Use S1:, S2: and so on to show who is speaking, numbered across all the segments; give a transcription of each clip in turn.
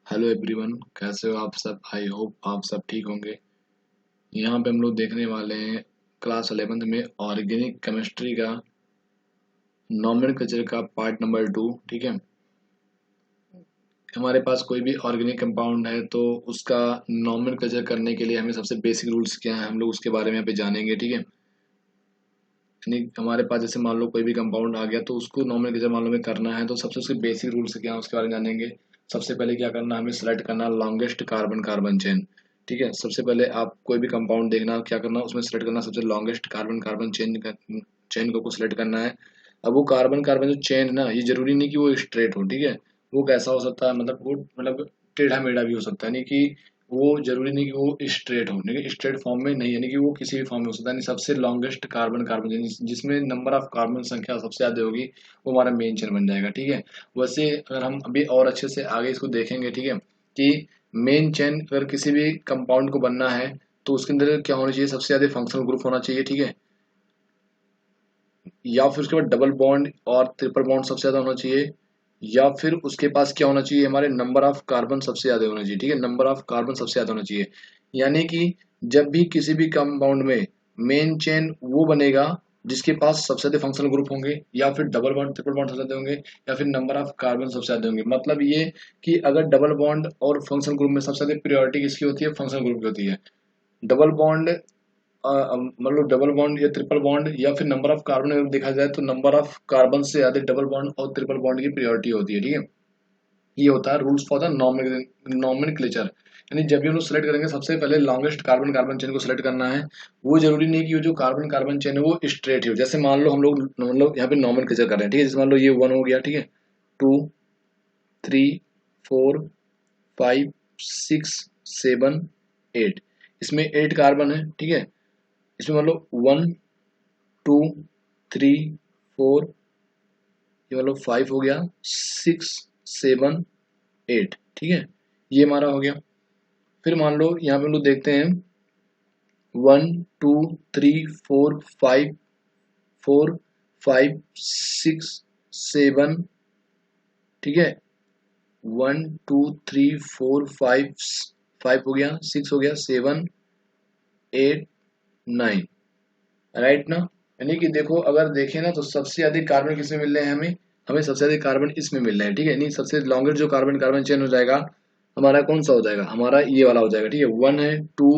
S1: Hello everyone, कैसे हो आप सब। आई होप आप सब ठीक होंगे। यहाँ पे हम लोग देखने वाले हैं क्लास 11th में ऑर्गेनिक केमिस्ट्री का नॉमेनक्लेचर का पार्ट नंबर 2। ठीक है, हमारे पास कोई भी ऑर्गेनिक कंपाउंड है तो उसका नॉमेनक्लेचर करने के लिए हमें सबसे बेसिक रूल्स क्या है, हम लोग उसके बारे में यहाँ पे जानेंगे। ठीक है, यानी हमारे पास जैसे मान लो कोई भी कंपाउंड आ गया तो उसको नॉमेनक्लेचर मान लो में करना है तो सबसे उसके बेसिक रूल्स क्या है उसके बारे में जानेंगे। सबसे पहले क्या करना है, हमें सेलेक्ट करना लॉन्गेस्ट कार्बन कार्बन चेन। ठीक है, सबसे पहले आप कोई भी कंपाउंड देखना क्या करना, उसमें सेलेक्ट करना सबसे लॉन्गेस्ट कार्बन कार्बन चेन को सिलेक्ट करना है। अब वो कार्बन कार्बन जो चेन है ना, ये जरूरी नहीं कि वो स्ट्रेट हो। ठीक है, वो कैसा हो सकता है, मतलब वो मतलब टेढ़ा मेढ़ा भी हो सकता है, नहीं कि वो जरूरी नहीं कि वो स्ट्रेट हो, लेकिन स्ट्रेट फॉर्म में नहीं, यानी कि वो किसी भी फॉर्म में हो सकता है। यानी सबसे लॉन्गेस्ट कार्बन कार्बन जिसमें नंबर ऑफ कार्बन संख्या सबसे ज्यादा होगी वो हमारा मेन चेन बन जाएगा। ठीक है, वैसे अगर हम अभी और अच्छे से आगे इसको देखेंगे, ठीक है, कि मेन चेन अगर किसी भी कंपाउंड को बनना है तो उसके अंदर क्या होना चाहिए, सबसे ज्यादा फंक्शनल ग्रुप होना चाहिए। ठीक है, या फिर उसके बाद डबल बॉन्ड और ट्रिपल बॉन्ड सबसे ज्यादा होना चाहिए, या फिर उसके पास क्या होना चाहिए, हमारे नंबर ऑफ कार्बन सबसे ज्यादा होना चाहिए। ठीक है, नंबर ऑफ कार्बन सबसे ज्यादा होना चाहिए। यानी कि जब भी किसी भी कंपाउंड में मेन चेन वो बनेगा जिसके पास सबसे ज्यादा फंक्शनल ग्रुप होंगे, या फिर डबल बॉन्ड ट्रिपल बॉन्ड सबसे ज्यादा होंगे, या फिर नंबर ऑफ कार्बन सबसे ज्यादा होंगे। मतलब ये कि अगर डबल बॉन्ड और फंक्शनल ग्रुप में सबसे ज्यादा प्रियोरिटी किसकी होती है, फंक्शनल ग्रुप की होती है। डबल बॉन्ड मतलब डबल बॉन्ड या ट्रिपल बॉन्ड या फिर नंबर ऑफ कार्बन अगर देखा जाए तो नंबर ऑफ कार्बन से ज्यादा डबल बॉन्ड और ट्रिपल बॉन्ड की प्रायोरिटी होती है। ठीक है, ये होता है रूल्स फॉर द नॉमेनक्लेचर। यानी जब भी हम लोग सेलेक्ट करेंगे सबसे पहले लॉन्गेस्ट कार्बन कार्बन चेन को सेलेक्ट करना है। वो जरूरी नहीं कि वो जो कार्बन कार्बन चेन है वो स्ट्रेट हो। जैसे मान लो हम लोग मतलब यहाँ पे नॉमेनक्लेचर कर रहे हैं, ठीक है, जैसे मान लो ये 1 हो गया, ठीक है, 2, 3, 4, 5, 6, 7, 8। इसमें 8 कार्बन है। ठीक है, इसमें मान लो 1, 2, 3, 4, ये मतलब 5 हो गया, 6, 7, 8। ठीक है, ये हमारा हो गया। फिर मान लो यहाँ पे हम लोग देखते हैं 1, 2, 3, 4, 5, 4, 5, 6, 7। ठीक है, 1, 2, 3, 4, 5, 5 हो गया, 6 हो गया, 7, 8, 9। राइट ना। यानी कि देखो अगर देखें ना तो सबसे अधिक कार्बन किसमें मिल रहे हैं हमें, हमें सबसे अधिक कार्बन इसमें मिल रहे हैं। ठीक है, नहीं सबसे लॉन्गेस्ट जो कार्बन कार्बन चेन हो जाएगा हमारा कौन सा हो जाएगा, हमारा ये वाला हो जाएगा। ठीक है, 1 है, 2,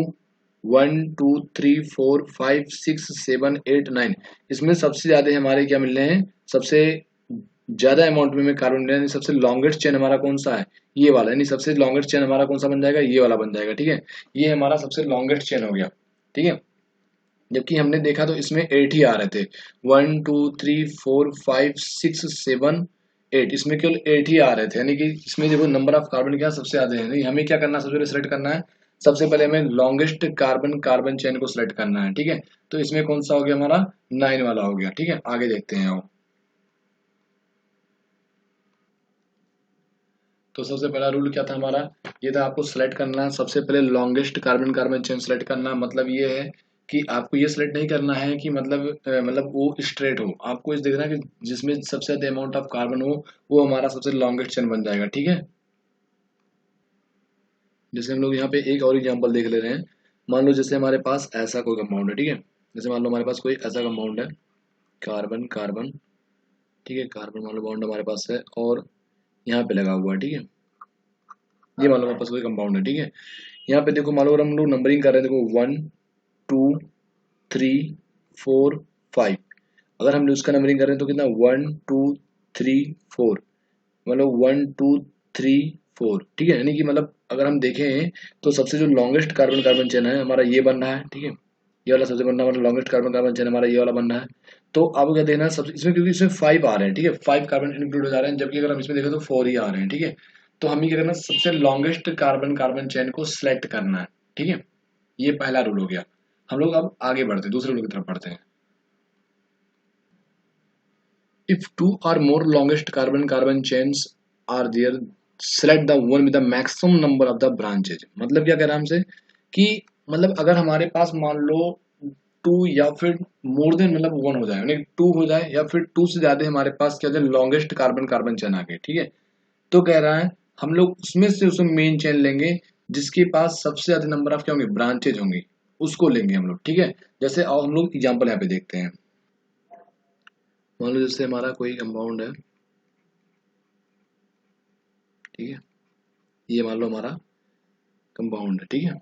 S1: 1, 2, 3, 4, 5, 6, 7, 8, 9। इसमें सबसे ज्यादा हमारे क्या मिल रहे हैं, सबसे ज्यादा अमाउंट में हमें कार्बन मिल रहा है। यानी सबसे लॉन्गेस्ट चेन हमारा कौन सा है, ये वाला। यानी सबसे लॉन्गेस्ट चेन हमारा कौन सा बन जाएगा, ये वाला बन जाएगा। ठीक है, ये हमारा सबसे लॉन्गेस्ट चेन हो गया। ठीक है, जबकि हमने देखा तो इसमें 8 ही आ रहे थे, 1, 2, 3, 4, 5, 6, 7, 8। इसमें केवल 8 ही आ रहे थे। यानी कि इसमें देखो नंबर ऑफ कार्बन क्या सबसे ज्यादा है। नहीं, हमें क्या करना है, सबसे पहले सेलेक्ट करना है, सबसे पहले हमें लॉन्गेस्ट कार्बन कार्बन चेन को सिलेक्ट करना है। ठीक है, तो इसमें कौन सा हो गया, हमारा 9 वाला हो गया। ठीक है, आगे देखते हैं। आओ, तो सबसे पहला रूल क्या था हमारा, ये था आपको सेलेक्ट करना है सबसे पहले longest carbon carbon chain select करना। मतलब ये है कि आपको ये सेलेक्ट नहीं करना है कि मतलब वो स्ट्रेट हो। आपको इस देखना है कि जिसमें सबसे ज्यादा अमाउंट ऑफ कार्बन हो वो हमारा सबसे लॉन्गेस्ट चेन बन जाएगा। ठीक है, जैसे हम लोग यहाँ पे एक और एग्जांपल देख ले रहे हैं। मान लो जैसे हमारे पास ऐसा कोई कंपाउंड है, ठीक है, जैसे मान लो हमारे पास कोई ऐसा कंपाउंड है, कार्बन कार्बन। ठीक है, कार्बन मान लो बॉन्ड हमारे पास है और यहाँ पे लगा हुआ है। ठीक है, ये मान लो हमारे पास कोई कंपाउंड है। ठीक है, यहाँ पे देखो मान लो अगर हम लोग नंबरिंग कर रहे हैं, देखो 1, 2, 3, 4, 5। अगर हम उसका नंबरिंग कर रहे हैं तो कितना, 1, 2, 3, 4, मतलब 1, 2, 3, 4। ठीक है, यानी कि मतलब अगर हम देखें तो सबसे जो लॉन्गेस्ट कार्बन कार्बन चेन है हमारा ये बन रहा है। ठीक है, ये वाला सबसे बन रहा है, मतलब लॉन्गेस्ट कार्बन कार्बन चेन हमारा ये वाला बन रहा है। तो अब क्या देना है सब इसमें, क्योंकि इसमें 5 आ रहे हैं। ठीक है, 5 कार्बन इंक्लूड हो जा रहे हैं, जबकि अगर हम इसमें देखें तो 4 ही आ रहे हैं। ठीक है, तो हमें क्या करना है, सबसे लॉन्गेस्ट कार्बन कार्बन चेन को सिलेक्ट करना है। ठीक है, ये पहला रूल हो गया। हम लोग अब आगे बढ़ते हैं, दूसरे रूल की तरफ बढ़ते हैं। इफ टू और more longest carbon carbon chains are there, select the one with the maximum number of the branches. मतलब क्या कह रहा है हमसे कि मतलब अगर हमारे पास मान लो 2 या फिर मोर देन मतलब 1 हो जाए, यानी 2 हो जाए या फिर 2 से ज्यादा हमारे पास क्या हो जाए, लॉन्गेस्ट कार्बन कार्बन चेन आ गए। ठीक है, तो कह रहा है हम लोग उसमें से उसमें मेन चेन लेंगे जिसके पास सबसे ज्यादा नंबर ऑफ क्या होंगे, ब्रांचेज होंगे, उसको लेंगे हम लोग, ठीक है। जैसे आओ हम लोग एग्जांपल यहाँ पे देखते हैं। मान लो जैसे हमारा कोई कंपाउंड है, ठीक है, ये मान लो हमारा कंपाउंड है, ठीक है।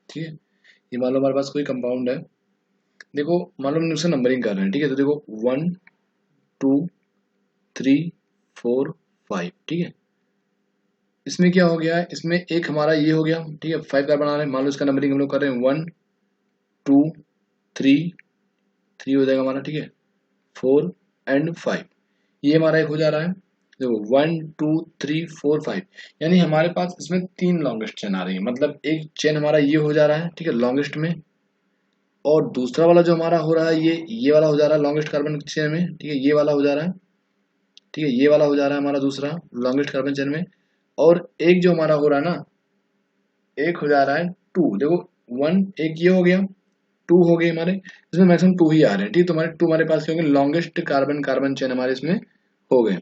S1: ठीक है, ये मान लो हमारे पास कोई कंपाउंड है। देखो मान लो हमने उससे नंबरिंग कर रहे हैं, ठीक है। तो देखो 1 2 3 4 5, ठीक है। इसमें क्या हो गया है, इसमें एक हमारा ये हो गया, ठीक है, 5 कार्बन आ रहे हैं। मान लो इसका नंबरिंग हम लोग कर रहे हैं 1 2 3, 3 हो जाएगा हमारा, ठीक है, 4 एंड 5, ये हमारा एक हो जा रहा है। देखो 1 2 3 4 5, यानी हमारे पास इसमें 3 लॉन्गेस्ट चेन आ रही है। मतलब एक चेन हमारा ये हो जा रहा है, ठीक है, लॉन्गेस्ट में, और दूसरा वाला जो हमारा हो रहा है ये वाला हो जा रहा है लॉन्गेस्ट कार्बन चेन में, ठीक है, ये वाला हो जा रहा है, ठीक है, ये वाला हो जा रहा है हमारा दूसरा लॉन्गेस्ट कार्बन चेन में। और एक जो हमारा हो रहा है ना, एक हो जा रहा है 2। देखो 1 एक ये हो गया, 2 हो गए हमारे, इसमें मैक्सिमम 2 ही आ रहे हैं, ठीक है। तो हमारे 2 हमारे पास क्या होंगे, लॉन्गेस्ट कार्बन कार्बन चेन हमारे इसमें हो गए।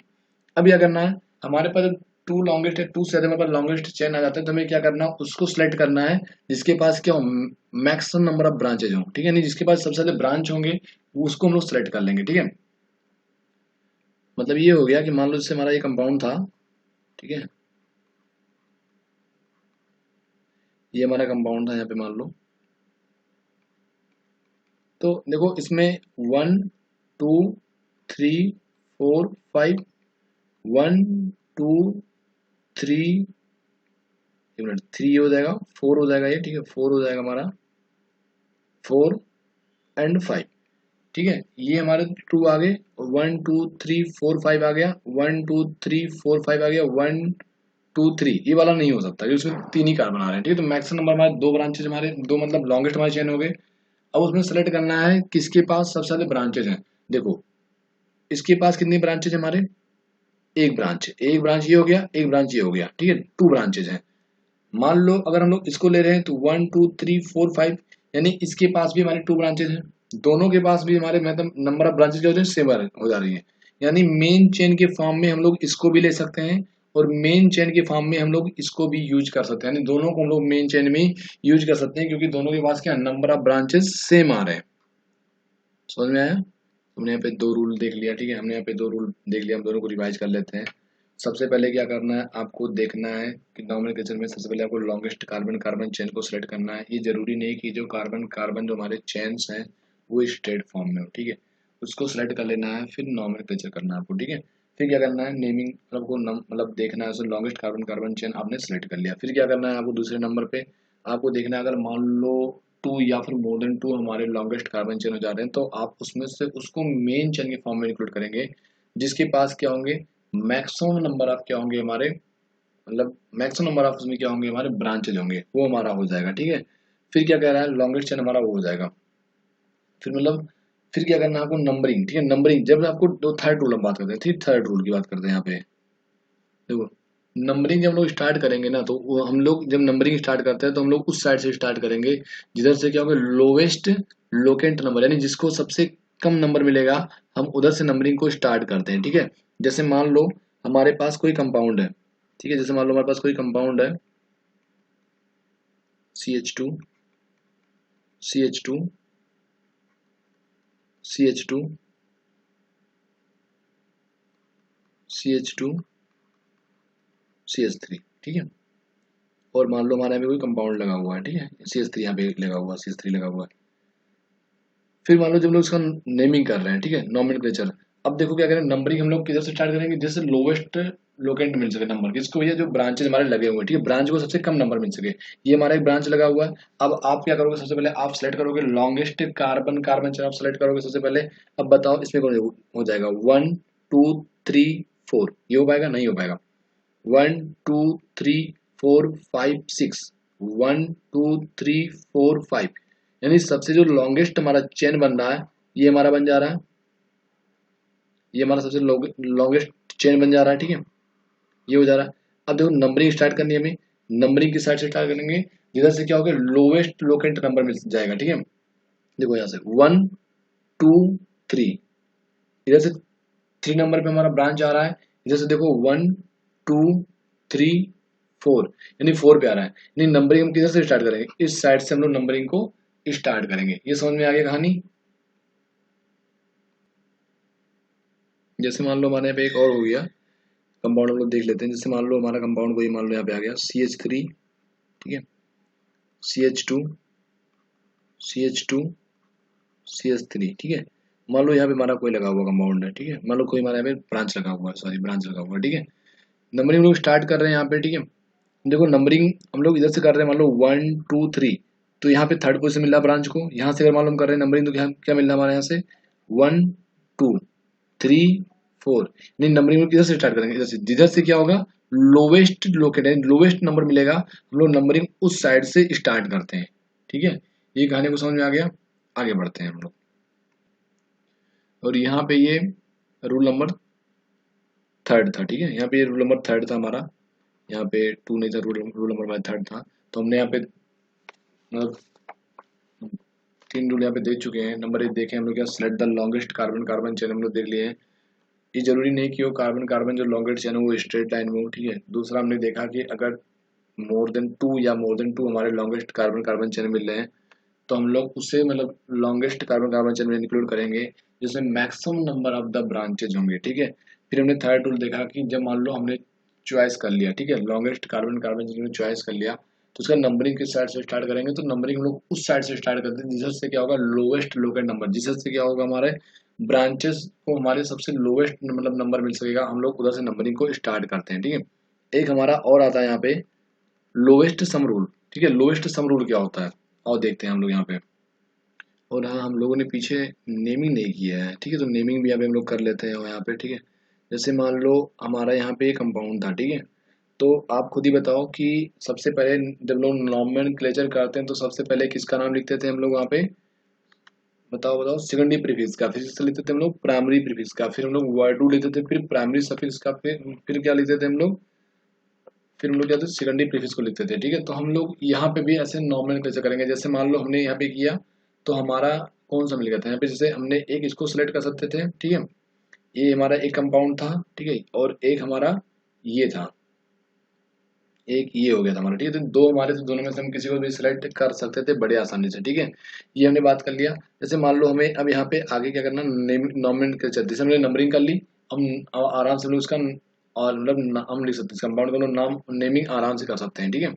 S1: अब क्या करना है, हमारे पास 2 लॉन्गेस्ट है, 2 से ज्यादा हमारे पास लॉन्गेस्ट चेन आ जाता है, तो हमें क्या करना है, उसको सिलेक्ट करना है जिसके पास क्या हो, मैक्सिमम नंबर ऑफ ब्रांचेज हो, ठीक है। नहीं जिसके पास सबसे ज्यादा ब्रांच होंगे उसको हम लोग सिलेक्ट कर लेंगे, ठीक है। मतलब ये हो गया कि मान लो जैसे हमारा ये कंपाउंड था, ठीक है, ये हमारा कंपाउंड था यहाँ पे मान लो। तो देखो इसमें 1 2 3 4 5, 1 2 3, एक मिनट, 3 हो जाएगा, 4 हो जाएगा ये, ठीक है, 4 हो जाएगा हमारा, 4 एंड 5, ठीक है। ये हमारे 2 आ गए, 1 2 3 4 5 आ गया, 1 2 3 4 5 आ गया, 1 2 3, ये वाला नहीं हो सकता क्योंकि उसमें 3 ही कार्बन आ रहे हैं, ठीक है। तो मैक्सिमम नंबर हमारे 2 ब्रांचेज हमारे, 2 मतलब लॉन्गेस्ट हमारे चेन हो गए। अब उसमें सेलेक्ट करना है किसके पास सबसे ज्यादा ब्रांचेज हैं। देखो इसके पास कितनी ब्रांचेज हमारे, एक ब्रांच, एक ब्रांच ये हो गया, एक ब्रांच ये हो गया, ठीक है, 2 ब्रांचेज हैं। मान लो अगर हम लोग इसको ले रहे हैं तो 1 2 3 4 5, यानी इसके पास भी हमारे 2 ब्रांचेज हैं, दोनों के पास भी हमारे मतलब नंबर ऑफ ब्रांचेज क्या होते हैं, सेम हो जा रही है। यानी मेन चेन के फॉर्म में हम लोग इसको भी ले सकते हैं और मेन चेन के फॉर्म में हम लोग इसको भी यूज कर सकते हैं, यानी दोनों को हम लोग मेन चेन में यूज कर सकते हैं क्योंकि दोनों के पास क्या नंबर ऑफ ब्रांचेस सेम आ रहे हैं। समझ में आया? हमने यहाँ पे 2 रूल देख लिया, ठीक है, हमने यहाँ पे 2 रूल देख लिया, हम दोनों को रिवाइज कर लेते हैं। सबसे पहले क्या करना है, आपको देखना है कि नॉमेनक्लेचर में सबसे पहले आपको लॉन्गेस्ट कार्बन कार्बन चेन को सिलेक्ट करना है। ये जरूरी नहीं कि जो कार्बन कार्बन जो हमारे चेन्स हैं वो स्ट्रेट फॉर्म में हो, ठीक है, उसको सिलेक्ट कर लेना है, फिर नॉमेनक्लेचर करना है आपको, ठीक है। फिर क्या करना है, नेमिंग मतलब देखना है, लॉन्गेस्ट कार्बन कार्बन चेन आपने सिलेक्ट कर लिया। फिर क्या करना है, आपको दूसरे नंबर पे आपको देखना है, अगर मान लो 2 या फिर मोर देन 2 हमारे लॉन्गेस्ट कार्बन चेन हो जा रहे हैं तो आप उसमें से उसको मेन चेन के फॉर्म में इंक्लूड करेंगे जिसके पास क्या होंगे, मैक्सिमम नंबर ऑफ क्या होंगे हमारे, मतलब मैक्सिमम नंबर ऑफ उसमें क्या होंगे हमारे ब्रांचेज होंगे, वो हमारा हो जाएगा, ठीक है। फिर क्या कह रहा है, लॉन्गेस्ट चेन हमारा वो हो जाएगा। फिर मतलब फिर क्या करना है आपको, नंबरिंग, ठीक है। नंबरिंग जब आपको दो थर्ड रूल हम बात करते हैं, ठीक, थर्ड रूल की बात करते हैं यहाँ पे। देखो नंबरिंग जब हम लोग स्टार्ट करेंगे ना, तो हम लोग जब नंबरिंग स्टार्ट करते हैं तो हम लोग उस साइड से स्टार्ट करेंगे जिधर से क्या होगा, लोवेस्ट लोकेंट नंबर, यानी जिसको सबसे कम नंबर मिलेगा हम उधर से नंबरिंग को स्टार्ट करते हैं, ठीक है। जैसे मान लो हमारे पास कोई कंपाउंड है, ठीक है, जैसे मान लो हमारे पास कोई कंपाउंड है CH2 CH2 CH2 CH2 CH3, ठीक है। और मान लो हमारे यहाँ पे कोई कंपाउंड लगा हुआ है, ठीक है, CH3 यहाँ पे लगा हुआ है, CH3 लगा हुआ है। फिर मान लो जब लोग उसका नेमिंग कर रहे हैं, ठीक है, नॉमेनक्लेचर। अब देखो क्या करें, नंबरिंग हम लोग किधर से स्टार्ट करेंगे, जैसे लोवेस्ट लोकेंट मिल सके नंबर, किसको भैया, जो ब्रांचेज हमारे लगे हुए हैं, ठीक है, ब्रांच को सबसे कम नंबर मिल सके। ये हमारा एक ब्रांच लगा हुआ है। अब आप क्या करोगे, सबसे पहले आप सेलेक्ट करोगे लॉन्गेस्ट कार्बन कार्बन चेन, आप सेलेक्ट करोगे सबसे पहले। अब बताओ इसमें कौन हो जाएगा, 1 2 3 4, ये हो पाएगा, नहीं हो पाएगा। 1 2 3 4 5 6, 1 2 3 4 5, यानी सबसे जो लॉन्गेस्ट हमारा चेन बन रहा है ये हमारा बन जा रहा है, ये हमारा सबसे लॉन्गेस्ट चेन बन जा रहा है, ठीक है, ये हो जा रहा है। अब देखो नंबरिंग स्टार्ट करनी है हमें, नंबरिंग की साइड से स्टार्ट करेंगे जिधर से क्या होगा, लोवेस्ट लोकेंट नंबर मिल जाएगा, ठीक है। देखो यहाँ से 1 2 3, इधर से 3 नंबर पे हमारा ब्रांच आ रहा है, इधर से देखो 1 2 3 4, यानी 4 पे आ रहा है, यानी नंबरिंग हम किधर से स्टार्ट करेंगे, इस साइड से हम लोग नंबरिंग को स्टार्ट करेंगे। ये समझ में आ गया कहानी। जैसे मान लो हमारे यहाँ पे एक और हो गया कंपाउंड, हम लोग देख लेते हैं। जैसे मान लो हमारा कंपाउंड कोई मान लो यहाँ पे आ गया CH3, ठीक है, CH2 CH2 CH3, ठीक है। मान लो यहाँ पे हमारा कोई लगा हुआ कंपाउंड है, ठीक है, मान लो कोई हमारा यहाँ पे ब्रांच लगा हुआ है, सॉरी ब्रांच लगा हुआ है, ठीक है। नंबरिंग हम लोग स्टार्ट कर रहे हैं यहाँ पे, ठीक है। देखो नंबरिंग हम लोग इधर से कर रहे हैं, मान लो 1 2 3, तो यहाँ पे थर्ड पोजीशन मिल रहा है ब्रांच को। यहाँ से अगर मान लो हम कर रहे हैं नंबरिंग, तो क्या क्या मिल रहा है हमारे यहाँ से 1 2 3 4, नहीं नंबरिंग किधर से स्टार्ट करेंगे, इधर से। जिधर से क्या होगा, लोवेस्ट लोकेट है, लोवेस्ट नंबर मिलेगा, हम लोग नंबरिंग उस साइड से स्टार्ट करते हैं, ठीक है। ये कहानी को समझ में आ गया, आगे बढ़ते हैं हम लोग। और यहाँ पे ये रूल नंबर थर्ड था, ठीक है, यहाँ पे ये रूल नंबर थर्ड था हमारा, यहाँ पे 2 नहीं था, रूल नंबर हमारा थर्ड था। तो हमने यहाँ पे मतलब 3 रूल यहाँ पे देख चुके हैं। नंबर 1 देखे हम लोग क्या, select the longest carbon carbon chain हम लोग देख लिए हैं। ये जरूरी नहीं कि वो कार्बन कार्बन जो लॉन्गेस्ट चेन है वो स्ट्रेट लाइन में हो, ठीक है। दूसरा हमने देखा कि अगर मोर देन 2 या मोर देन 2 हमारे लॉन्गेस्ट कार्बन कार्बन चेन मिल रहे हैं, तो हम लोग उसे मतलब लॉन्गेस्ट कार्बन कार्बन चेन में इंक्लूड करेंगे, जिसमें maximum number of the branches होंगे, ठीक है। फिर हमने थर्ड रूल देखा कि जब मान लो हमने चॉइस कर लिया, ठीक है, लॉन्गेस्ट कार्बन कार्बन चेन में चॉइस कर लिया, तो उसका नंबरिंग किस साइड से स्टार्ट करेंगे, तो नंबरिंग हम लोग उस साइड से स्टार्ट करते हैं जिससे क्या होगा, लोवेस्ट लोकेट नंबर, जिससे क्या होगा, हमारे ब्रांचेस को हमारे सबसे लोवेस्ट मतलब नंबर मिल सकेगा, हम लोग उधर से नंबरिंग को स्टार्ट करते हैं, ठीक है। एक हमारा और आता है यहाँ पे लोवेस्ट सम रूल, ठीक है। लोवेस्ट सम रूल क्या होता है, और देखते हैं हम लोग यहाँ पे। और हाँ, हम लोगों ने पीछे नेमिंग नहीं किया है, ठीक है, तो नेमिंग भी यहाँ पे हम लोग कर लेते हैं यहाँ पे, ठीक है। जैसे मान लो हमारा यहाँ पे एक कंपाउंड था, ठीक है, तो आप खुद ही बताओ कि सबसे पहले जब लोग नॉमेनक्लेचर करते हैं तो सबसे पहले किसका नाम लिखते थे हम लोग वहाँ पे, बताओ बताओ, सेकेंडरी प्रीफिक्स का, फिर इससे लिखते थे हम लोग प्राइमरी प्रीफिक्स का, फिर हम लोग वर्ड टू लिखते थे, फिर प्राइमरी सफिक्स का, फिर क्या लिखते थे हम लोग, फिर हम लोग क्या थे, सेकेंडरी प्रीफिक्स को लिखते थे, ठीक है। तो हम लोग यहाँ पे भी ऐसे नॉमेनक्लेचर करेंगे। जैसे मान लो हमने यहाँ पे किया, तो हमारा कौन सा मिल गया था यहाँ पे, जैसे हमने एक इसको सेलेक्ट कर सकते थे, ठीक है, ये हमारा एक कंपाउंड था, ठीक है, और एक हमारा ये था, एक ये हो गया था हमारा, ठीक है। तो दो हमारे, तो दोनों में से हम किसी को भी सिलेक्ट कर सकते थे बड़े आसानी से, ठीक है। ये हमने बात कर लिया। जैसे मान लो हमें अब यहाँ पे आगे क्या करना, नॉमेनक्लेचर, जैसे हमने नंबरिंग कर ली, हम आराम से हम लोग उसका और मतलब नाम लिख सकते हैं, कंपाउंड का हम लोग नाम नेमिंग आराम से कर सकते हैं, ठीक है।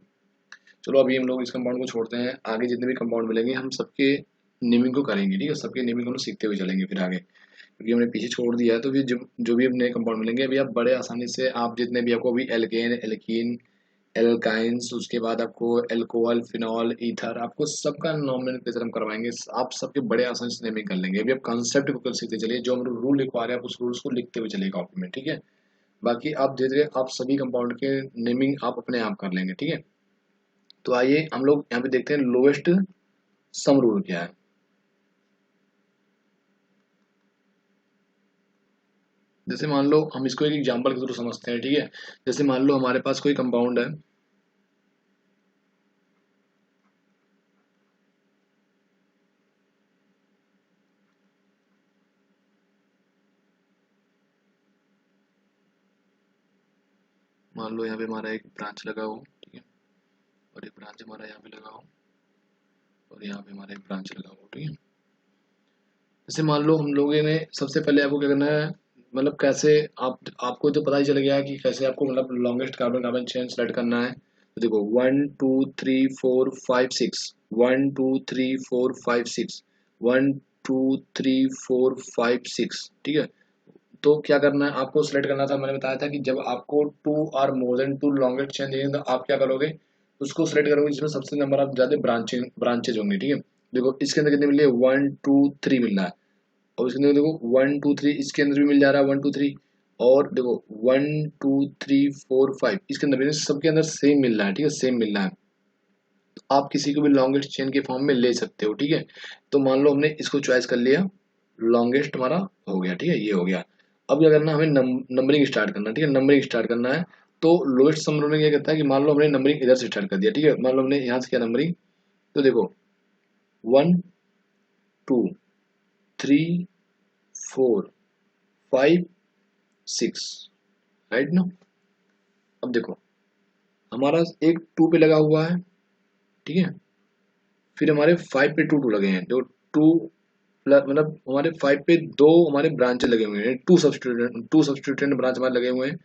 S1: चलो अभी हम लोग इस कंपाउंड को छोड़ते हैं, आगे जितने भी कंपाउंड मिलेंगे हम सबके नेमिंग को करेंगे, ठीक है, सबके नेमिंग को हम लोग सीखते हुए चलेंगे फिर आगे, क्योंकि हमने पीछे छोड़ दिया है। तो फिर जो भी नए कंपाउंड मिलेंगे अभी आप बड़े आसानी से, आप जितने भी आपको अभी एल्केन एल्कीन एल्काइंस, उसके बाद आपको एल्कोहल फिनॉल ईथर, आपको सबका नॉमेनक्लेचर हम करवाएंगे, आप सबके बड़े आसानी से नेमिंग कर लेंगे। अभी आप कंसेप्ट को कल सीखते चलिए, जो हम रूल लिखवा रहे हैं आप उस रूल्स को लिखते हुए चलिए कॉपी में, ठीक है। बाकी आप धीरे धीरे आप सभी कंपाउंड के नेमिंग आप अपने आप कर लेंगे, ठीक है। तो आइए हम लोग यहाँ पे देखते हैं लोवेस्ट सम रूल क्या है। जैसे मान लो हम इसको एक एग्जांपल के थ्रू समझते हैं, ठीक है। जैसे मान लो हमारे पास कोई कंपाउंड है, मान लो यहाँ पे हमारा एक ब्रांच लगा हो, ठीक है, और एक ब्रांच हमारा यहाँ पे लगा हो, और यहाँ पे हमारा एक ब्रांच लगा हो, ठीक है। जैसे मान लो हम लोगों ने सबसे पहले आपको क्या करना है, मतलब कैसे आपको तो पता ही चल गया है कि कैसे आपको मतलब longest carbon carbon chain select करना है। तो देखो 1 2 3 4 5 6, 1 2 3 4 5 6, 1 2 3 4 5 6, ठीक है। तो क्या करना है आपको, सिलेक्ट करना था, मैंने बताया था कि जब आपको 2 और मोर देन 2 लॉन्गेस्ट चेन देंगे तो आप क्या करोगे, उसको सिलेक्ट करोगे जिसमें सबसे नंबर ऑफ ज्यादा ब्रांचेज होंगे, ठीक है। देखो इसके अंदर कितने मिल रहे हैं, 1 2 3 मिल रहा है, और इसके अंदर देखो 1 2 3, इसके अंदर भी मिल जा रहा है 1 2 3, और देखो 1 2 3 4 5 इसके अंदर भी, सबके अंदर सेम मिल रहा है, ठीक है, सेम मिल रहा है। तो आप किसी को भी लॉन्गेस्ट चेन के फॉर्म में ले सकते हो, ठीक है। तो मान लो हमने इसको चॉइस कर लिया, लॉन्गेस्ट हमारा हो गया, ठीक है, ये हो गया। अब क्या करना, हमें नंबरिंग स्टार्ट करना है, ठीक है, नंबरिंग स्टार्ट करना है। तो लोएस्ट सम रूल में क्या कहता है कि मान लो हमने नंबरिंग इधर से स्टार्ट कर दिया, ठीक है, मान लो हमने यहाँ से किया नंबरिंग, तो देखो 1 2 3 4 5 6, राइट ना। अब देखो हमारा एक 2 पे लगा हुआ है, ठीक है, फिर हमारे 5 पे 2 लगे हैं, जो 2 प्लस मतलब हमारे 5 पे 2 हमारे ब्रांच लगे हुए हैं, 2 सब्स्टिट्यूटेंट ब्रांच हमारे लगे हुए हैं।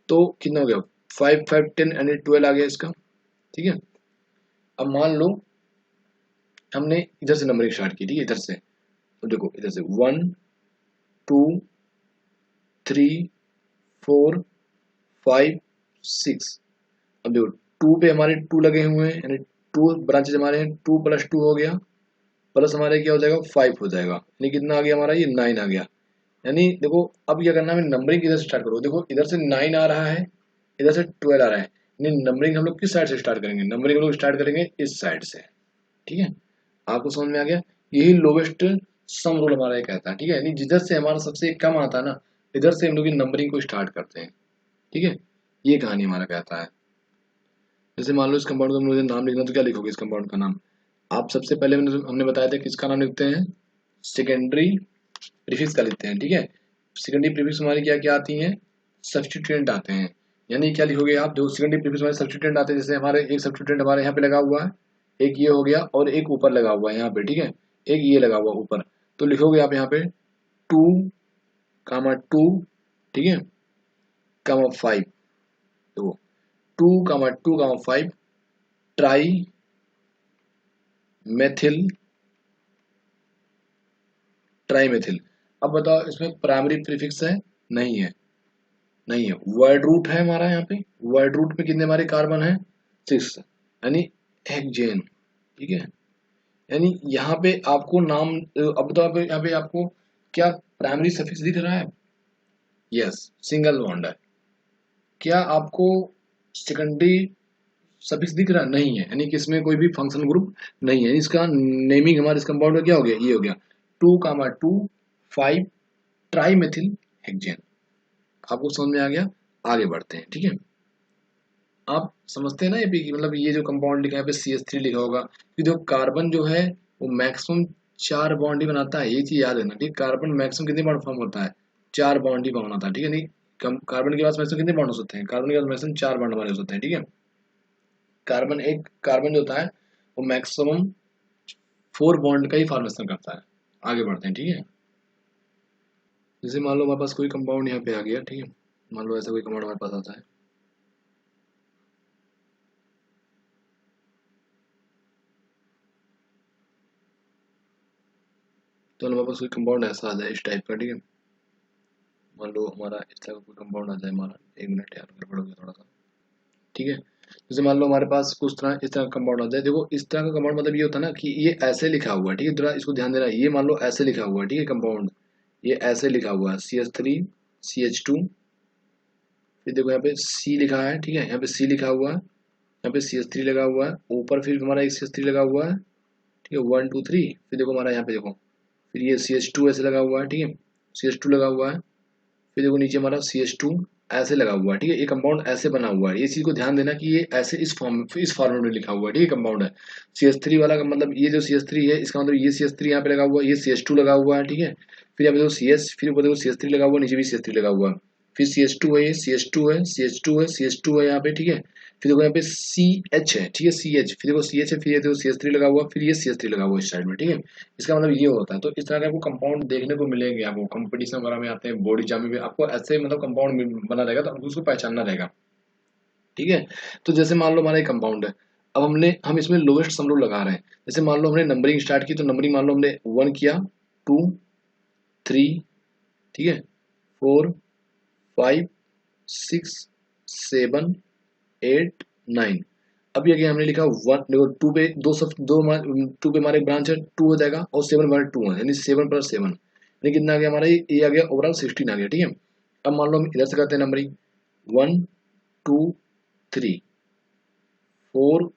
S1: तो कितना हो गया, 5 5 10 यानी 12 आ गया इसका, ठीक है। अब मान लो हमने इधर से नंबरिंग स्टार्ट की, ठीक है, इधर से, तो देखो इधर से 1 2 3 4 5 6। अब देखो 2 पे हमारे 2 लगे हुए हैं, यानी 2 ब्रांचेज हमारे हैं, 2 प्लस 2 हो गया, प्लस हमारे क्या हो जाएगा 5 हो जाएगा, यानी कितना आ गया हमारा, ये 9 आ गया। यानी देखो अब क्या करना है, नंबरिंग किधर से स्टार्ट करो, देखो इधर से 9 आ रहा है, इधर से 12 आ रहा है, यानी नंबरिंग हम लोग किस साइड से स्टार्ट करेंगे, नंबरिंग हम लोग स्टार्ट करेंगे इस साइड से, ठीक है। आपको समझ में आ गया, यही लोवेस्ट सम रूल हमारा ये कहता है, ठीक है, यानी जिधर से हमारा सबसे कम आता है ना, इधर से हम लोग नंबरिंग को स्टार्ट करते हैं, ठीक है। ये कहानी हमारा कहता है। जैसे मान लो इस कंपाउंड का मुझे नाम लिखना, तो क्या लिखोगे इस कंपाउंड का नाम, आप सबसे पहले हमने बताया था किसका नाम लिखते हैं, सेकेंडरी प्रीफिक्स का लिखते हैं, ठीक है। सेकेंडरी प्रीफिक्स हमारी क्या क्या आती हैं, सब्स्टिट्यूएंट आते हैं, यानी क्या लिखोगे आप, जो सेकेंडरी प्रीफिक्स हमारे सब्स्टिट्यूएंट आते हैं, जैसे हमारे एक सब्स्टिट्यूएंट हमारे यहाँ पे लगा हुआ है, एक ये हो गया और एक ऊपर लगा हुआ है यहाँ पे, ठीक है, एक ये लगा हुआ ऊपर, तो लिखोगे आप यहाँ पे 2 कामा 2, ठीक है, कामा 5, तो 2 कामा 2 कामा 5 ट्राई मेथिल, ट्राईमेथिल। अब बताओ इसमें प्राइमरी प्रीफिक्स है, नहीं है, नहीं है, वर्ड रूट है हमारा यहाँ पे, वर्ड रूट पे कितने हमारे कार्बन है, 6, यानी हेक्सेन, ठीक है। यानी यहाँ पे आपको नाम, अब तो यहाँ पे आपको क्या प्राइमरी सफिक्स दिख रहा है, यस, सिंगल बॉन्ड है। क्या आपको सेकेंडरी सफिक्स दिख रहा है, नहीं है, यानी कि इसमें कोई भी फंक्शन ग्रुप नहीं है। इसका नेमिंग हमारे इस कंपाउंड का क्या हो गया, ये हो गया 2 कामा 2 5 ट्राई मेथिल हेक्सेन। आपको समझ में आ गया, आगे बढ़ते हैं, ठीक है। आप समझते हैं ना ये भी कि मतलब ये जो कंपाउंड लिखा है यहाँ पे CH3 लिखा होगा, कि जो कार्बन जो है वो मैक्सिमम 4 बॉन्ड ही बनाता है, ये चीज याद है ना, ठीक। कार्बन मैक्सिमम कितने बॉन्ड फॉर्म होता है, 4 बॉन्ड ही बनाता है, ठीक है। नहीं, कार्बन के पास मैक्सिमम कितने बॉन्ड हो सकते हैं, कार्बन के पास मैक्सिमम 4 बॉन्ड हमारे हो सकते हैं, ठीक है। कार्बन जो होता है वो मैक्सिमम 4 बॉन्ड का ही फॉर्मेशन करता है। आगे बढ़ते हैं, ठीक है। जैसे मान लो हमारे पास कोई कंपाउंड यहाँ पे आ गया, ठीक है, मान लो ऐसा कोई कंपाउंड हमारे पास आता है, तो हमारे पास कोई कंपाउंड ऐसा आ जाए इस टाइप का, ठीक है, मान लो हमारा इस तरह का कोई कंपाउंड आ जाए हमारा, एक मिनट यार गड़बड़ हो गया थोड़ा सा, ठीक है। जैसे मान लो हमारे पास कुछ तरह इस तरह का कंपाउंड आ जाए, देखो इस तरह का कंपाउंड मतलब ये होता है ना कि ये ऐसे लिखा हुआ है, ठीक है, जरा इसको ध्यान देना, ये मान लो ऐसे लिखा हुआ है, ठीक है, कंपाउंड ये ऐसे लिखा हुआ है CH3 CH2, फिर देखो यहाँ पे C लिखा है, ठीक है, यहाँ पे C लिखा हुआ है, यहाँ पे CH3 लगा हुआ है, ऊपर फिर हमारा एक CH3 लगा हुआ है, ठीक है, 1 2 3, फिर देखो हमारा यहाँ पे देखो, फिर ये CH2 ऐसे लगा हुआ है, ठीक है, CH2 लगा हुआ है, फिर देखो नीचे हमारा CH2 ऐसे लगा हुआ है, ठीक है, ये कंपाउंड ऐसे बना हुआ है, ये चीज को ध्यान देना कि ये ऐसे इस फॉर्मेट में लिखा हुआ है, ठीक है, कंपाउंड है। CH3 वाला का मतलब ये जो CH3 है, इसका मतलब ये CH3 यहाँ पे लगा हुआ है, ये CH2 लगा हुआ है, ठीक है, फिर यहाँ पे देखो CS, फिर ऊपर देखो CH3 लगा हुआ है, नीचे भी CH3 लगा हुआ है, फिर CH2 है, ये CH2 है, CH2 है, CH2 है यहाँ पे, ठीक है, फिर देखो यहाँ पे CH है, ठीक है, CH, फिर देखो CH है, फिर ये देखो CH3 लगा हुआ, फिर ये CH3 लगा हुआ इस साइड में, ठीक है। इसका मतलब ये होता है, तो इस तरह के आपको कंपाउंड देखने को मिलेंगे, आपको कंपटीशन वगैरह में आते हैं, बॉडी एग्जाम में आपको ऐसे मतलब कंपाउंड बना रहेगा, तो आपको उसको पहचानना रहेगा, ठीक है। तो जैसे मान लो हमारा एक कंपाउंड है, अब हम इसमें लोएस्ट सम रूल लगा रहे हैं, जैसे मान लो हमने नंबरिंग स्टार्ट की, तो नंबरिंग मान लो हमने 1 किया, 2 3, ठीक है, 4 5 6 7 8 9। अब ये हमने लिखा 1, देखो 2 पे टू पे हमारे ब्रांच है, 2 हो जाएगा, और 7 हमारे 2 है, यानी 7 प्लस 7, यानी कितना आ गया हमारा, ये आ गया ओवरऑल 16 आ गया, ठीक है। अब मान लो हम इधर से करते हैं नंबरिंग 1 2 3 4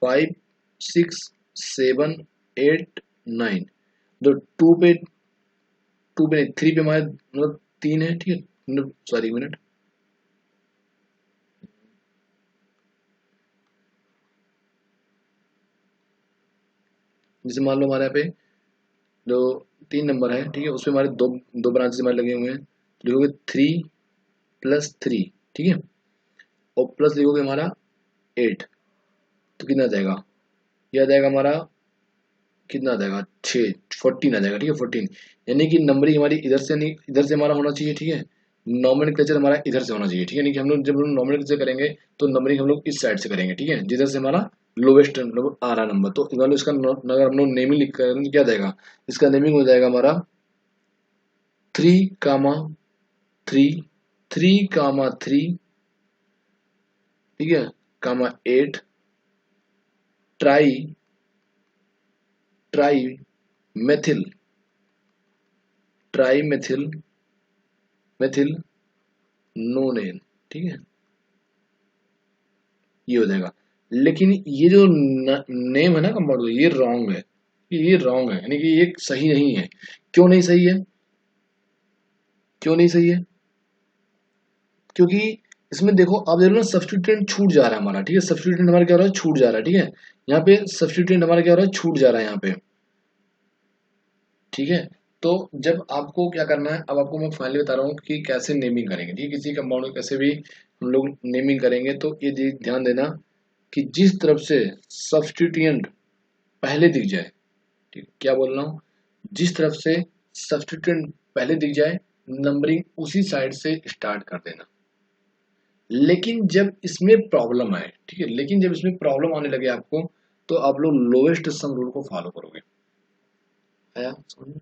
S1: 5 6 7 8 9, तो 2 पे नहीं, 3 पे हमारे मतलब 3 है, ठीक है, मतलब सॉरी मिनट, जैसे मान लो हमारे यहाँ पे जो 3 नंबर है, ठीक है, उसमें हमारे दो दो ब्रांचेस हमारे लगे हुए हैं, तो लिखोगे 3+3, ठीक है, और प्लस लिखोगे हमारा 8, तो कितना आ जाएगा, यह आ जाएगा हमारा, कितना आ जाएगा 6, 14 आ जाएगा, ठीक है, 14। यानी कि नंबरिंग हमारी इधर से नहीं, इधर से हमारा होना चाहिए, ठीक है, नॉमेनक्लेचर हमारा इधर से होना चाहिए, ठीक है, यानी कि हम लोग जब नॉमेनक्लेचर करेंगे तो नंबरिंग हम लोग इस साइड से करेंगे, ठीक है, जिधर से हमारा लोवेस्ट नंबर आ रहा नंबर, तो मान लो इसका अगर हम लोग नेमिंग लिख करेंगे क्या जाएगा, इसका नेमिंग हो जाएगा हमारा 3, 3, 3, ठीक है, कामा 8, try try methyl try methyl नोनेन, ठीक है, ये हो जाएगा। लेकिन ये जो नेम है ना कंपाउंड, ये रॉन्ग है, ये रॉन्ग है, यानी कि ये सही नहीं है। क्यों नहीं सही है, क्यों नहीं सही है, क्योंकि इसमें देखो आप देख लो ना, सब्स्टिट्यूएंट छूट जा रहा है हमारा, ठीक है, सब्स्टिट्यूएंट हमारा क्या हो रहा है, छूट जा रहा है, ठीक है, यहाँ पे सब्स्टिट्यूएंट हमारा क्या हो रहा है, छूट जा रहा है यहाँ पे, ठीक है। तो जब आपको क्या करना है, अब आपको मैं फाइनली बता रहा हूँ कि कैसे नेमिंग करेंगे, ठीक है, किसी कंपाउंड को कैसे भी हम लोग नेमिंग करेंगे, तो ये ध्यान देना कि जिस तरफ से सब्स्टिट्यूएंट पहले दिख जाए, ठीक, क्या बोल रहा हूँ, जिस तरफ से सब्स्टिट्यूएंट पहले दिख जाए, नंबरिंग उसी साइड से स्टार्ट कर देना। लेकिन जब इसमें प्रॉब्लम आए, ठीक है, लेकिन जब इसमें प्रॉब्लम आने लगे आपको, तो आप लोग लोवेस्ट सम रूल को फॉलो करोगे। आया समझ में?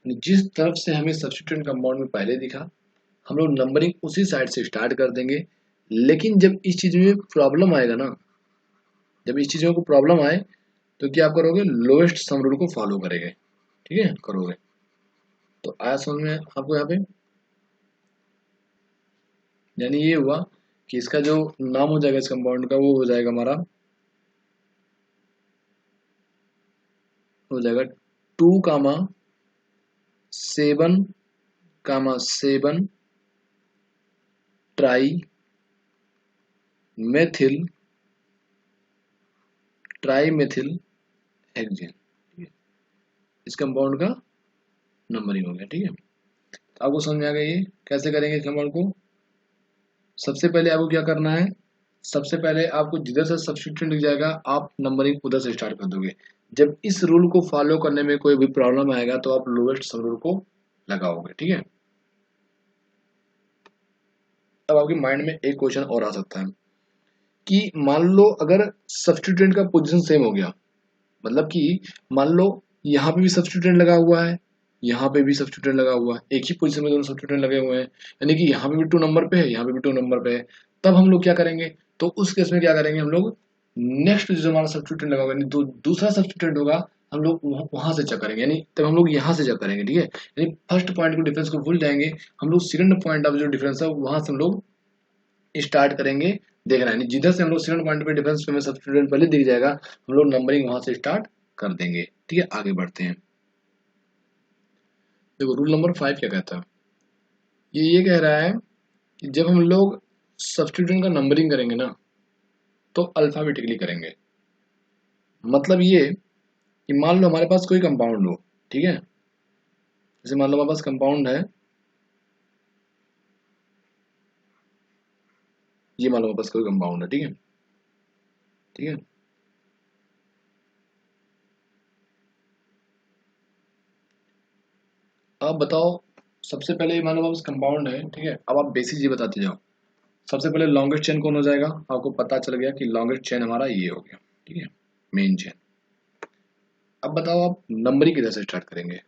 S1: जिस तरफ से हमें सब्स्टिट्यूएंट कंपाउंड में पहले दिखा, हम लोग नंबरिंग उसी साइड से स्टार्ट कर देंगे। लेकिन जब इस चीज में प्रॉब्लम आएगा ना, जब इस चीजों को प्रॉब्लम आए, तो क्या आप करोगे, लोएस्ट सम रूल को फॉलो करेंगे, ठीक है, करोगे। तो आया समझ में आपको यहाँ पे, यानी ये हुआ कि इसका जो नाम हो जाएगा इस कंपाउंड का, वो हो जाएगा हमारा, हो जाएगा 2, 7, 7 ट्राई मेथिल हेक्सेन, इस कंपाउंड का नंबरिंग हो गया, ठीक है। तो आपको समझ में आ गया ये कैसे करेंगे इस कंपाउंड को। सबसे पहले आपको क्या करना है, सबसे पहले आपको जिधर से सब्स्टिट्यूएंट दिख जाएगा, आप नंबरिंग उधर से स्टार्ट कर दोगे। जब इस रूल को फॉलो करने में कोई भी प्रॉब्लम आएगा, तो आप लोवेस्ट सब रूल को लगाओगे, ठीक है। अब आपके माइंड में एक क्वेश्चन और आ सकता है कि मान लो अगर सब्स्टिट्यूएंट का पोजीशन सेम हो गया, मतलब कि मान लो यहाँ पे भी सब्स्टिट्यूएंट लगा हुआ है, यहाँ पे भी सब्स्टिट्यूएंट लगा हुआ है, एक ही पोजीशन में दोनों सब्स्टिट्यूएंट लगे हुए हैं, यानी कि यहाँ पे भी 2 नंबर पे है, यहाँ पे भी 2 नंबर पे है, तब हम लोग क्या करेंगे, तो उस केस में क्या करेंगे हम लोग, नेक्स्ट जो हमारा सब्स्टिट्यूएंट लगा होगा, यानी दूसरा सब्स्टिट्यूएंट होगा, हम लोग वहां से चेक करेंगे, यानी तब हम लोग यहाँ से चेक करेंगे, ठीक है, यानी फर्स्ट पॉइंट को डिफरेंस को भूल जाएंगे, हम लोग सेकंड पॉइंट ऑफ जो डिफरेंस है वहां से हम लोग स्टार्ट करेंगे देखना है, जिधर से हम लोग सेकंड पॉइंट पे डिफरेंस में सब्स्टिट्यूएंट पहले दिख जाएगा, हम लोग नंबरिंग वहां से स्टार्ट कर देंगे, ठीक है। आगे बढ़ते हैं। देखो रूल नंबर 5 क्या कहता है, ये कह रहा है कि जब हम लोग सब्स्टिट्यूएंट का नंबरिंग करेंगे ना, तो अल्फाबेटिकली करेंगे। मतलब ये कि मान लो हमारे पास कोई कंपाउंड हो, ठीक है, जैसे मान लो हमारे पास कंपाउंड है, ये मान लो हमारे पास कोई कंपाउंड है, ठीक है, ठीक है, अब बताओ, सबसे पहले ये मान लो हमारे पास कंपाउंड है, ठीक है, अब आप बेसिक ये बताते जाओ। सबसे पहले लॉन्गेस्ट चेन कौन हो जाएगा, आपको पता चल गया कि लॉन्गेस्ट चेन हमारा ये हो गया, ठीक है, मेन चेन। अब बताओ आप नंबरिंग किधर से स्टार्ट करेंगे,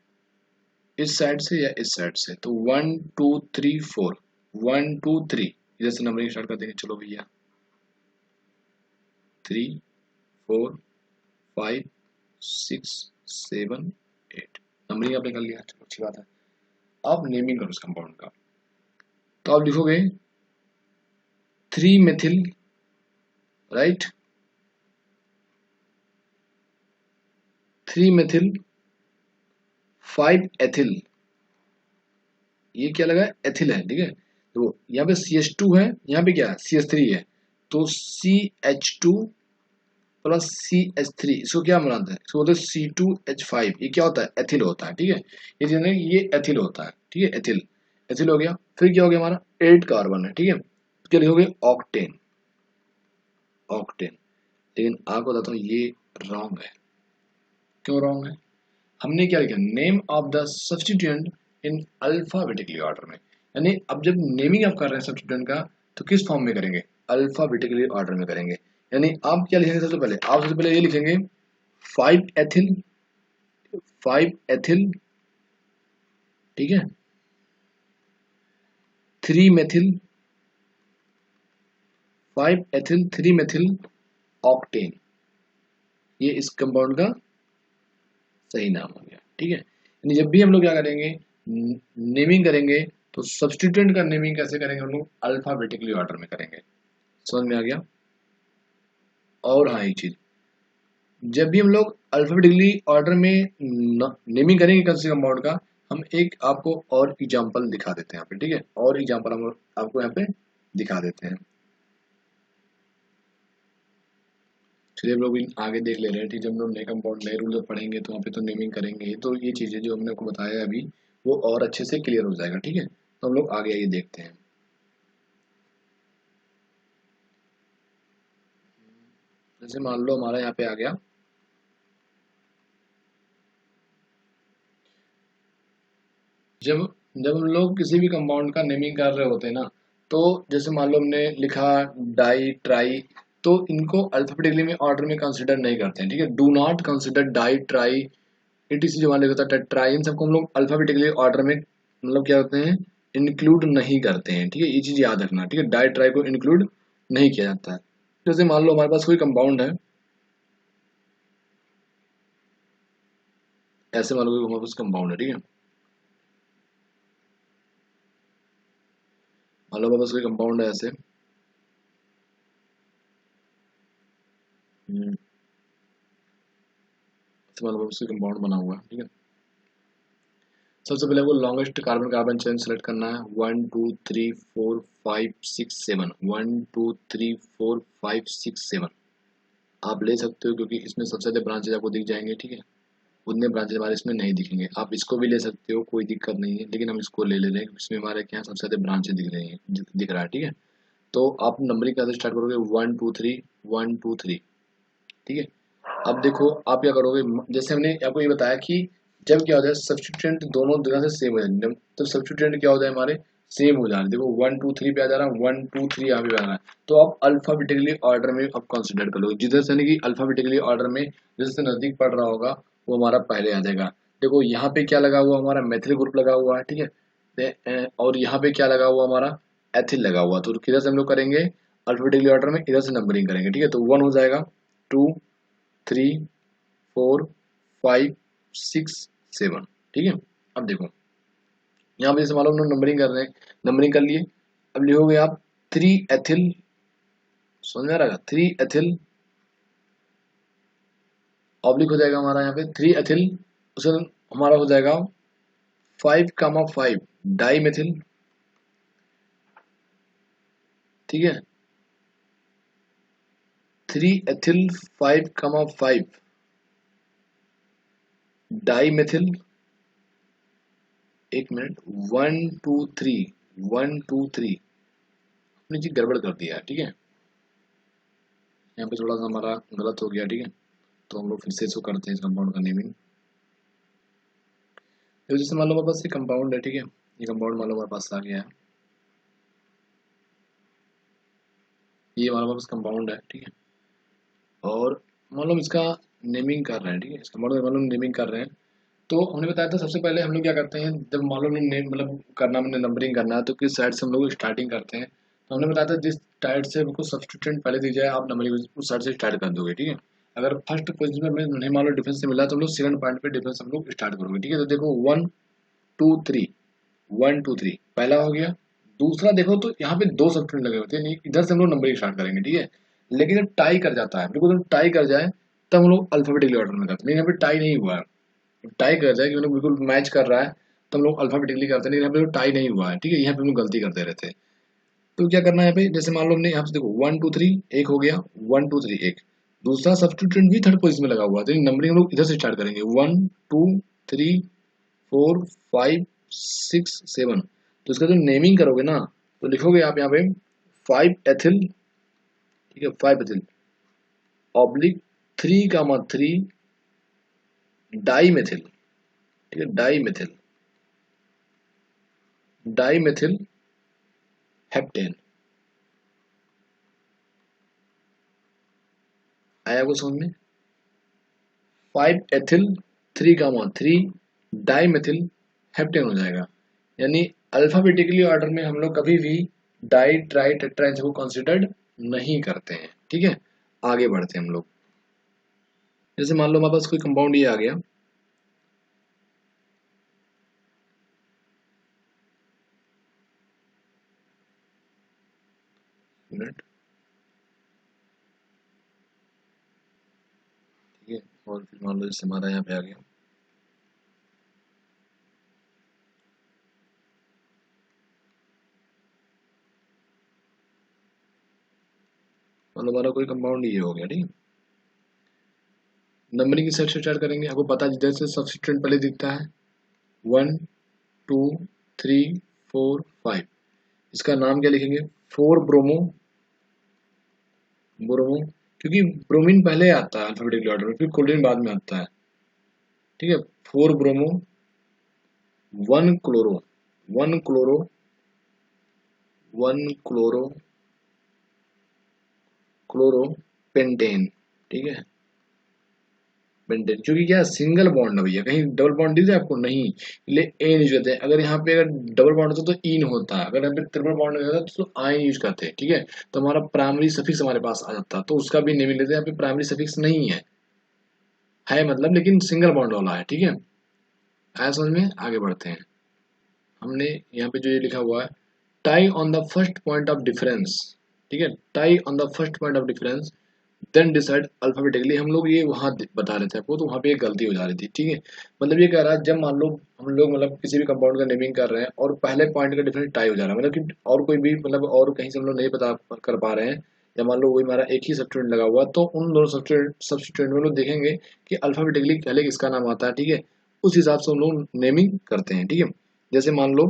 S1: इस साइड से या इस साइड से, तो 1 2 3 4, 1 2 3 इधर से नंबरिंग स्टार्ट कर देंगे। चलो भैया 3 4 5 6 7 8 नंबरिंग आपने कर लिया, चलो अच्छी बात है। आप नेमिंग करो उस कंपाउंड का, तो आप लिखोगे 3 मेथिल, राइट, 3 मेथिल 5 एथिल, ये क्या लगा, एथिल है, ठीक है, तो यहाँ पे CH2 है, यहाँ पे क्या है CH3 है, तो CH2 प्लस CH3, इसको क्या बनाते हैं, इसको बोलते हैं C2H5। ये क्या होता है, एथिल होता है, ठीक है। ये एथिल होता है, ठीक है, एथिल। एथिल हो गया, फिर क्या हो गया हमारा 8 कार्बन है, ठीक है। क्या लिखोगे, ऑक्टेन। ऑक्टेन। लेकिन आपको बताता हूँ ये रॉन्ग है। क्यों रॉन्ग है, हमने क्या लिखा, name of the substituent in alphabetically order में। यानी अब जब नेमिंग आप कर रहे हैं सब्स्टिट्यूएंट का, तो किस फॉर्म में करेंगे, अल्फाबेटिकली ऑर्डर में करेंगे। यानी आप क्या लिखेंगे, सबसे पहले आप सबसे पहले ये लिखेंगे 5 एथिल, 5 एथिल, ठीक है, 3 मेथिल, 5 एथिल 3 मेथिल ऑक्टेन। ये इस कंपाउंड का सही नाम हो गया, ठीक है। यानी जब भी हम लोग क्या करेंगे, नेमिंग करेंगे, तो सब्स्टिट्यूएंट का नेमिंग कैसे करेंगे, हम लोग अल्फाबेटिकली ऑर्डर में करेंगे। समझ में आ गया। और हाँ, एक चीज, जब भी हम लोग अल्फाबेटिकली ऑर्डर में नेमिंग करेंगे किसी कंपाउंड का, हम एक आपको और एग्जांपल दिखा देते हैं यहाँ पे, ठीक है। और एग्जांपल हम आपको यहाँ पे दिखा देते हैं। चलिए हम लोग आगे देख ले रहे हैं, ठीक है। जब हम लोग नए कंपाउंड नए रूल पढ़ेंगे तो वहाँ पे तो नेमिंग करेंगे, तो ये चीजें जो हमने आपको बताया अभी वो और अच्छे से क्लियर हो जाएगा, ठीक है। तो हम लोग आगे आइए देखते हैं। जैसे मान लो हमारा यहाँ पे आ गया, जब जब हम लोग किसी भी कंपाउंड का नेमिंग कर रहे होते हैं ना, तो जैसे मान लो हमने लिखा डाई ट्राई, तो इनको अल्फाबेटिकली में ऑर्डर में कंसिडर नहीं करते हैं, ठीक है। Do not consider di tri ETC जो मान लिखा होता है टेट्राई, इन सबको हम लोग अल्फाबेटिकली ऑर्डर में मतलब क्या होते हैं, इंक्लूड नहीं करते हैं, ठीक है। ये चीज याद रखना, ठीक है। डाई ट्राई को इंक्लूड नहीं किया जाता है। जैसे मान लो हमारे पास कोई कंपाउंड है, ऐसे मान लो कि हमारे पास कंपाउंड है, ठीक है। मान लो हमारे पास कोई कंपाउंड है ऐसे, ऐसे मान लो हमारे पास कोई कंपाउंड बना हुआ है, ठीक है। सबसे पहले आपको longest carbon carbon chain select करना है, 1 2 3 4 5 6 7, 1 2 3 4 5 6 7 आप ले सकते हो, क्योंकि इसमें सबसे ज्यादा ब्रांचेज आपको दिख जाएंगे, ठीक है। उतने ब्रांचेज हमारे इसमें नहीं दिखेंगे। आप इसको भी ले सकते हो, कोई दिक्कत नहीं है, लेकिन हम इसको ले रहे हैं, इसमें हमारे क्या सबसे ज्यादा ब्रांचेज दिख रहे हैं, दिख रहा है, ठीक है। तो आप नंबरिंग कैसे स्टार्ट करोगे, 1 2 3 1 2 3, ठीक है। अब देखो आप क्या करोगे, जैसे हमने आपको ये बताया कि जब क्या होता है सब्स्टिट्यूएंट दोनों जगह से सेम हो जाए, तो सब्स्टिट्यूएंट क्या होता है हमारे सेम हो जा रहे हैं। देखो 1 2 3 पे आ जा रहा है, 1 2 3 यहाँ पे आ रहा है, तो आप अल्फाबेटिकली ऑर्डर में आप कंसिडर कर लो, जिधर से नहीं कि अल्फाबेटिकली ऑर्डर में जिससे नजदीक पड़ रहा होगा वो हमारा पहले आ जाएगा। देखो यहाँ पे क्या लगा हुआ, हमारा मेथिल ग्रुप लगा हुआ है, ठीक है। और यहाँ पे क्या लगा हुआ, हमारा एथिल लगा हुआ, तो किधर से हम लोग करेंगे, अल्फाबेटिकली ऑर्डर में इधर से नंबरिंग करेंगे, ठीक है। तो 1 हो जाएगा, 2 3 4 5 6 7, ठीक है। अब देखो यहाँ पे जैसे मान लो हम लोग नंबरिंग कर रहे हैं, नंबरिंग कर लिए, अब लिखोगे आप 3 एथिल, समझ में आ रहा है, 3 एथिल ऑब्लिक हो जाएगा हमारा यहाँ पे 3 एथिल, उसे हमारा हो जाएगा 5 डाई मेथिल, ठीक है। 3 एथिल 5 डाई मेथिल, एक मिनट, 1 2 3 1 2 3 हमने जी गड़बड़ कर दिया, ठीक है। यहाँ पे थोड़ा सा हमारा गलत हो गया, ठीक है। तो हम लोग फिर से इसको करते हैं, इस कंपाउंड का नेमिंग। तो जैसे मान लो हमारे पास ये कंपाउंड है, ठीक है। ये कंपाउंड मान लो हमारे पास आ गया है, ये हमारे पास कंपाउंड है, ठीक है। और मान लो हम इसका नेमिंग कर रहे हैं, ठीक है। इस कंपाउंड का मान लो नेमिंग कर रहे हैं, तो हमने बताया था सबसे पहले हम लोग क्या करते हैं, जब मान लो हमने नेम मतलब करना, हमने नंबरिंग करना है, तो किस साइड से हम लोग स्टार्टिंग करते हैं। तो हमने बताया था जिस साइड से हमको सब्स्टिट्यूएंट पहले दी जाए आप नंबरिंग उस साइड से स्टार्ट कर दोगे, ठीक है। अगर फर्स्ट पोजीशन में हमें नहीं मान लो डिफरेंस से मिला, तो हम लोग सेकंड पॉइंट पे डिफरेंस हम लोग स्टार्ट करोगे, ठीक है। तो देखो 1 2 3 1 2 3 पहला हो गया। दूसरा देखो तो यहाँ पे 2 सब्स्टिट्यूएंट लगे होते हैं, नहीं इधर से हम लोग नंबरिंग स्टार्ट करेंगे, ठीक है। लेकिन जब टाई कर जाता है, बिल्कुल टाई कर जाए, तब हम लोग अल्फाबेटिकली ऑर्डर में करते हैं। लेकिन यहाँ पे टाई नहीं हुआ है, टाई कर जाए कि मतलब बिल्कुल मैच कर रहा है, तो हम लोग अल्फाबेटिकली करते हैं। लेकिन यहाँ पे टाई नहीं हुआ है, ठीक है, यहाँ पे हम लोग गलती करते रहते हैं। तो क्या करना है यहाँ पे, जैसे मान लो हमने यहाँ से देखो 1 2 3 एक हो गया, 1 2 3 एक, दूसरा सब्स्टिट्यूएंट भी थर्ड पोजीशन में लगा हुआ है, तो नंबरिंग हम लोग इधर से स्टार्ट करेंगे, 1 2 3 4 5 6 7। तो इसका जो नेमिंग करोगे ना, तो लिखोगे आप यहाँ पे 5 एथिल, ठीक है, 5 एथिल ऑब्लिक 3 डाई मेथिल, ठीक है, डाई मेथिल हेप्टेन। आया वो समझ में? 5 एथिल 3 डाई मेथिल हेप्टेन हो जाएगा। यानी अल्फाबेटिकली ऑर्डर में हम लोग कभी भी डाई ट्राई टेट्रा को कंसिडर्ड नहीं करते हैं, ठीक है। आगे बढ़ते हैं हम लोग। जैसे मान लो हमारे पास कोई कंपाउंड ये आ गया, मिनट, ठीक है, और फिर मान लो जैसे हमारा यहाँ पे आ गया, मान लो हमारा कोई कंपाउंड ये हो गया, ठीक है। नंबरिंग की सेट से स्टार्ट करेंगे, आपको पता है जिधर से सब्स्टिट्यूएंट पहले दिखता है 1 2 3 4 5। इसका नाम क्या लिखेंगे? 4 ब्रोमो, ब्रोमो, क्योंकि ब्रोमीन पहले आता है अल्फाबेटिकल ऑर्डर में, फिर क्लोरीन बाद में आता है, ठीक है। 4 bromo 1 chloro, 1 chloro 1 chloro chloro pentane, ठीक है, पेंटेन, क्योंकि क्या सिंगल बॉन्ड है भैया, कहीं डबल बॉन्ड दिख जाए आपको नहीं, इसलिए एन यूज करते हैं। अगर यहाँ पे अगर डबल बॉन्ड होता तो इन होता है, अगर यहाँ पे ट्रिपल बॉन्ड होता तो आइन यूज करते हैं, ठीक है। तो हमारा प्राइमरी सफिक्स हमारे पास आ जाता, तो उसका भी नेम लेते हैं। यहाँ पे प्राइमरी सफिक्स नहीं है मतलब, लेकिन सिंगल बॉन्ड वाला है, ठीक है। आया समझ में? आगे बढ़ते हैं। हमने यहाँ पे जो ये लिखा हुआ है, tie on the first point of difference, ठीक है, tie on the first point of difference then decide alphabetically. हम लोग ये वहां बता रहे थे आपको, तो वहां पे एक गलती हो जा रही थी, ठीक है। मतलब ये कह रहा है जब मान लो हम लोग मतलब किसी भी कंपाउंड का नेमिंग कर रहे हैं और पहले पॉइंट का डिफरेंस टाई हो जा रहा है, मतलब कि और कोई भी मतलब और कहीं से हम लोग नहीं पता कर पा रहे हैं, या मान लो वही हमारा एक ही सब्स्टिट्यूएंट लगा हुआ, तो उन दोनों सब्स्टिट्यूएंट में लोग देखेंगे कि अल्फाबेटिकली पहले किसका नाम आता है, ठीक है। उस हिसाब से हम लोग नेमिंग करते हैं, ठीक है। जैसे मान लो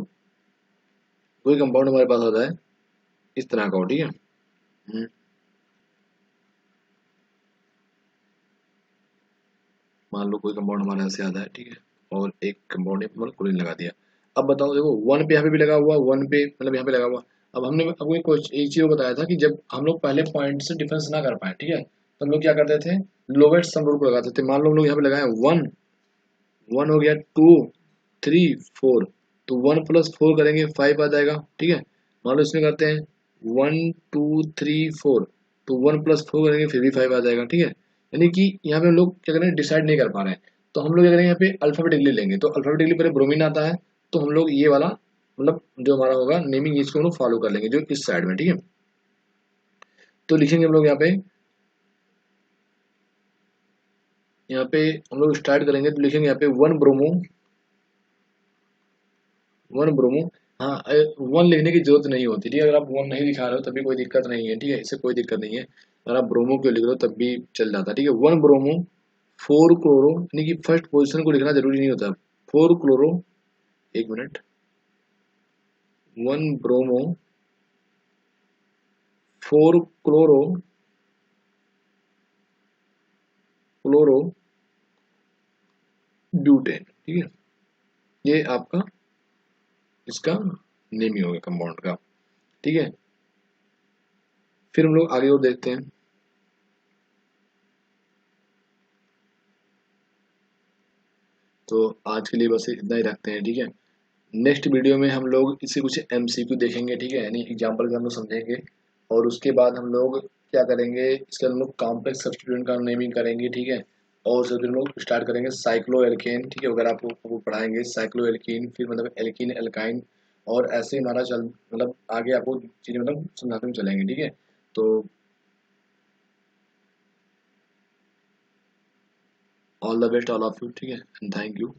S1: कोई कंपाउंड हमारे पास आता है इस तरह का हो, ठीक है। मान लो कोई कंपाउंड हमारे यहाँ से आता है, ठीक है, और एक कंपाउंड ने मतलब क्लोरीन लगा दिया। अब बताओ, देखो वन पे यहाँ पे भी लगा हुआ, वन पे मतलब यहाँ पे लगा हुआ। अब हमने आपको एक चीज बताया था कि जब हम लोग पहले पॉइंट से डिफरेंस ना कर पाए, ठीक है, तो हम लोग क्या करते थे, लोवेस्ट सम रूल को लगाते थे। मान लो हम लोग यहाँ पे लगाए वन, वन हो गया, टू 3 4, तो 1 + 4 करेंगे 5 आ जाएगा, ठीक है। मान लो इसमें करते हैं 1 2 3 4, तो 1 + 4 करेंगे फिर भी 5 आ जाएगा, ठीक है। यानी कि यहाँ पे हम लोग क्या करें, डिसाइड नहीं कर पा रहे हैं, तो हम लोग क्या करेंगे, यहाँ पे अल्फाबेटिकली लेंगे। तो अल्फाबेटिकली पहले ब्रोमीन आता है, तो हम लोग ये वाला मतलब जो हमारा होगा नेमिंग, इसको हम लोग फॉलो कर लेंगे जो इस साइड में, ठीक है। तो लिखेंगे हम लोग यहाँ पे हम लोग स्टार्ट करेंगे, तो लिखेंगे यहाँ पे 1 ब्रोमो, 1 ब्रोमो। हाँ, वन लिखने की जरूरत नहीं होती, ठीक है। अगर आप वन नहीं दिखा रहे हो तभी कोई दिक्कत नहीं है, ठीक है, इससे कोई दिक्कत नहीं है। अगर आप ब्रोमो क्यों लिख रहे हो तब भी चल जाता है, ठीक है। 1 ब्रोमो 4 क्लोरो, यानी कि फर्स्ट पोजीशन को लिखना जरूरी नहीं होता। 4 क्लोरो, एक minute, 1 bromo 4 chloro chloro butane, ठीक है। ये आपका इसका नेम ही होगा कंपाउंड का, ठीक है। फिर हम लोग आगे और देखते हैं। तो आज के लिए बस इतना ही रखते हैं, ठीक है। नेक्स्ट वीडियो में हम लोग इसे कुछ एमसीक्यू देखेंगे, ठीक है, यानी एग्जाम्पल के हम लोग समझेंगे। और उसके बाद हम लोग क्या करेंगे, इसके हम लोग कॉम्प्लेक्स सब्स्टिट्यूएंट का नेमिंग करेंगे, ठीक है। और उसके फिर हम लोग स्टार्ट करेंगे साइक्लो एल्केन, ठीक है, वगैरह आपको पढ़ाएंगे साइक्लो एल्कीन, फिर मतलब एल्कीन एल्काइन, और ऐसे ही हमारा चल मतलब आगे आपको चीज़ें मतलब समझाते हुए चलेंगे, ठीक है। तो all the best all of you, ठीक है, एंड थैंक यू।